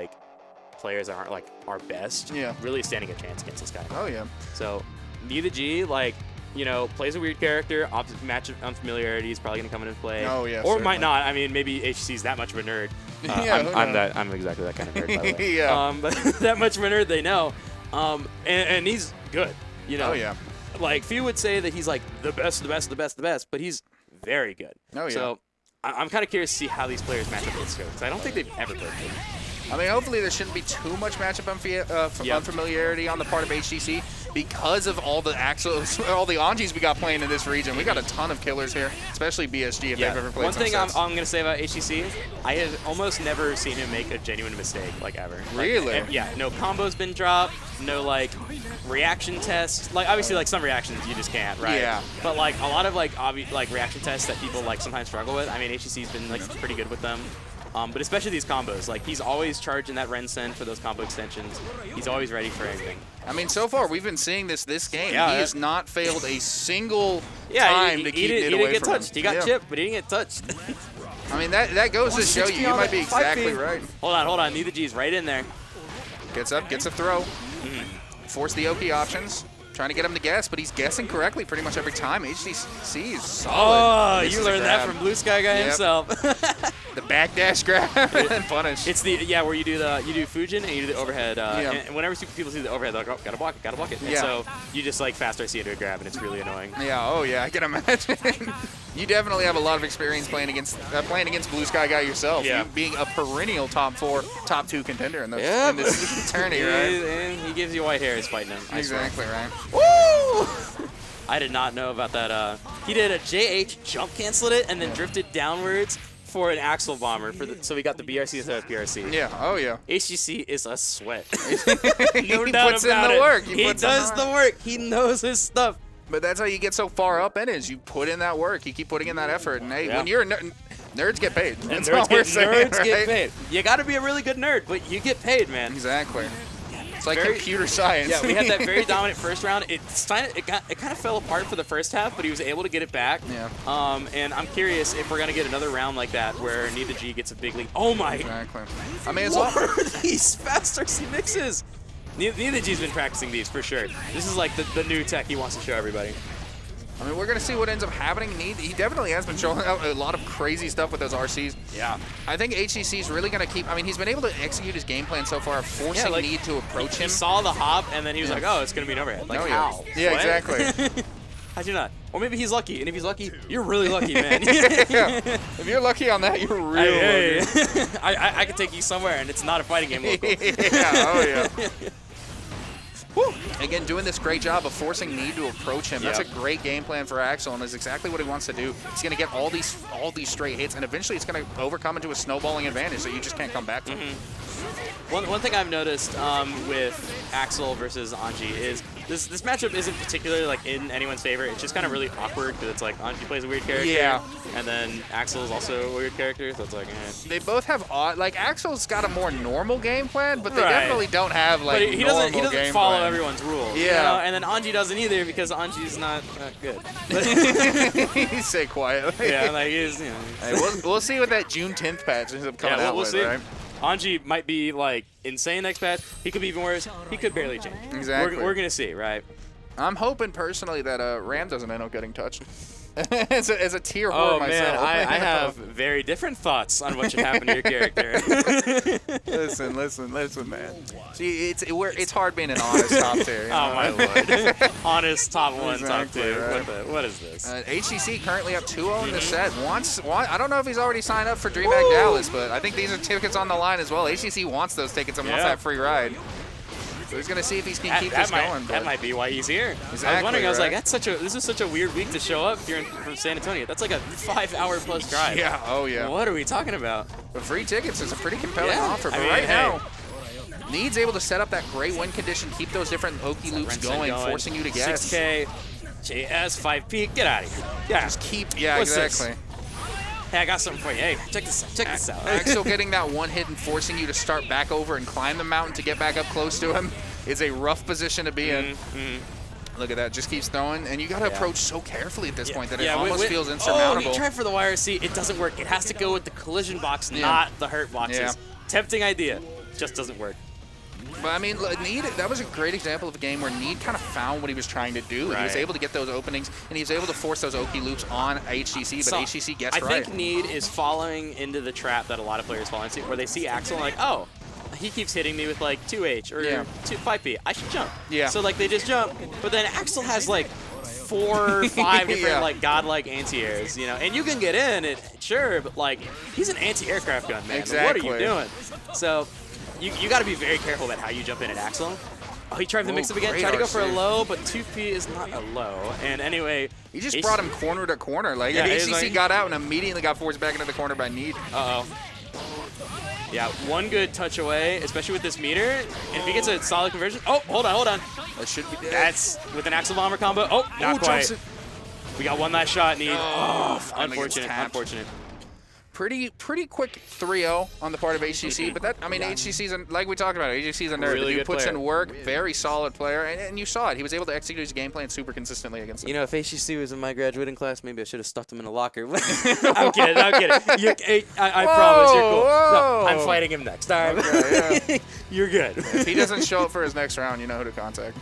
like players that aren't like our best really standing a chance against this guy. Oh yeah. So NiiTheG, like, you know, plays a weird character. Match unfamiliarity is probably gonna come into play. Oh yeah. Or certainly. might not. I mean, maybe HDC's that much of a nerd. I'm exactly that kind of nerd, by the way. Yeah. But that much of a nerd, they know. And he's good. You know. Oh yeah. Like, few would say that he's like the best, but he's very good. Oh yeah. So I'm kind of curious to see how these players match up against each other, because I don't think they've ever played him. I mean, hopefully there shouldn't be too much matchup unfamiliarity on the part of HDC because of all the all the Anjis we got playing in this region. We got a ton of killers here, especially BSG if they've ever played. One thing I'm sets. going to say about HDC, I have almost never seen him make a genuine mistake, like, ever. Really? Like, yeah, no combo's been dropped, no, like, reaction tests. Like, obviously, like, some reactions you just can't, right? Yeah. But, like, a lot of, like, reaction tests that people, like, sometimes struggle with, I mean, HDC's been, like, pretty good with them. But especially these combos. Like, he's always charging that Ren Sen for those combo extensions. He's always ready for anything. I mean, so far we've been seeing this game. Yeah, he has not failed a single time to keep it away from him. He didn't get touched. He got chipped, but he didn't get touched. I mean, that goes to show you might be exactly right. Hold on. NiiTheG's right in there. Gets up, gets a throw. Force the Oki options. Trying to get him to guess, but he's guessing correctly pretty much every time. HDC is solid. Oh, you learned that from Blue Sky Guy himself. The backdash grab and punish. It's the where you do Fujin and you do the overhead. And whenever people see the overhead, they're like, oh, gotta block it. And so you just like fast RC into a grab, and it's really annoying. Yeah. Oh yeah. I can imagine. You definitely have a lot of experience playing against Blue Sky Guy yourself. Yeah. You being a perennial top 4, top 2 contender in this tourney, right? And he gives you white hairs fighting him. Exactly right. Woo! I did not know about that. He did a JH, jump canceled it, and then drifted downwards for an Axel bomber. So we got the BRC instead of PRC. Yeah. Oh yeah. HGC is a sweat. No doubt puts about in the it. work. He does the work. He knows his stuff. But that's how you get so far up in it, is you put in that work. You keep putting in that effort. And hey, when you're a nerd, nerds get paid. That's all we're saying, nerds get paid. You got to be a really good nerd, but you get paid, man. Exactly. It's like computer science. Yeah, we had that very dominant first round. It kind of fell apart for the first half, but he was able to get it back. Yeah. And I'm curious if we're gonna get another round like that where NiiTheG gets a big lead. Oh my! Exactly. I mean, it's what are these fast RC mixes? NiiTheG's been practicing these for sure. This is like the new tech he wants to show everybody. I mean, we're going to see what ends up happening. He definitely has been showing out a lot of crazy stuff with those RCs. Yeah. I think HDC is really going to keep... I mean, he's been able to execute his game plan so far, forcing Need to approach him. He saw the hop, and then he was like, oh, it's going to be an overhead. Like, how? Yeah, exactly. How'd you not? Or maybe he's lucky, and if he's lucky, you're really lucky, man. If you're lucky on that, you're really lucky. I could take you somewhere, and it's not a fighting game local. Yeah. Woo. Again, doing this great job of forcing Need to approach him. That's a great game plan for Axel, and that's exactly what he wants to do. He's going to get all these straight hits, and eventually it's going to overcome into a snowballing advantage that you just can't come back from. One thing I've noticed with Axel versus Anji is this matchup isn't particularly like in anyone's favor. It's just kind of really awkward because it's like Anji plays a weird character, and then Axel is also a weird character, so it's like, They both have odd. Like Axel's got a more normal game plan, but they definitely don't have like he doesn't follow everyone's rules. Yeah, you know? And then Anji doesn't either because Anji's not good. He's say quietly. Yeah, like he's. You know, hey, we'll see what that June 10th patch ends up coming out we'll with, see. right? Anji might be like insane next patch. He could be even worse. He could barely change. Exactly. We're gonna see, right? I'm hoping personally that Ram doesn't end up getting touched. as a tier whore myself. Oh man, I have very different thoughts on what should happen to your character. listen, man. See, it's hard being an honest top tier. You know? Oh my lord, honest top 1, exactly, top 2. Right. What is this? HDC currently up 2-0 in the set. I don't know if he's already signed up for DreamHack Dallas, but I think these are tickets on the line as well. HDC wants those tickets and wants that free ride. So he's going to see if he can keep this going. That might be why he's here. Exactly, I was wondering, I was like, this is such a weird week to show up here from San Antonio. That's like a 5-hour plus drive. Yeah, oh yeah. What are we talking about? But free tickets is a pretty compelling offer. But right now, Need's able to set up that great win condition, keep those different Oki loops going, forcing you to guess. 6K, JS, 5P, get out of here. Yeah. Just keep, exactly. Hey, I got something for you. Hey, check this out. Axel getting that one hit and forcing you to start back over and climb the mountain to get back up close to him is a rough position to be in. Look at that, just keeps throwing, and you got to approach so carefully at this point that it almost feels insurmountable. Oh, you try for the YRC, it doesn't work. It has to go with the collision box, not the hurt boxes. Tempting idea. just doesn't work. But I mean, NiiTheG, that was a great example of a game where NiiTheG kind of found what he was trying to do. Right. He was able to get those openings, and he was able to force those Oki loops on HDC, but so HDC gets I right. think NiiTheG is falling into the trap that a lot of players fall into, where they see Axel and like, oh, he keeps hitting me with like 2H or 5P. I should jump. Yeah. So like they just jump, but then Axel has like 4 or 5 different like godlike anti-airs, you know, and you can get in, sure, but like he's an anti-aircraft gun, man. Exactly. Like, what are you doing? So you got to be very careful about how you jump in at Axel. Oh, he tried to mix up again, tried to go for a low, but 2P is not a low. And anyway, he just brought him corner to corner. Like HDC like, got out and immediately got forced back into the corner by NiiTheG. Uh-oh. Yeah, one good touch away, especially with this meter. And if he gets a solid conversion, oh, hold on. That should be dead. That's with an Axel Bomber combo. Oh, not quite. We got one last shot, NiiTheG. Oh, unfortunate. Pretty quick 3-0 on the part of HDC, but that, I mean, HDC's, like we talked about, HDC's a nerd. Really He puts in work, very solid player, and you saw it. He was able to execute his game plan super consistently against them. You know, if HDC was in my graduating class, maybe I should have stuffed him in a locker. I'm kidding. I promise you're cool. No, I'm fighting him next time. Okay, yeah. You're good. If he doesn't show up for his next round, you know who to contact.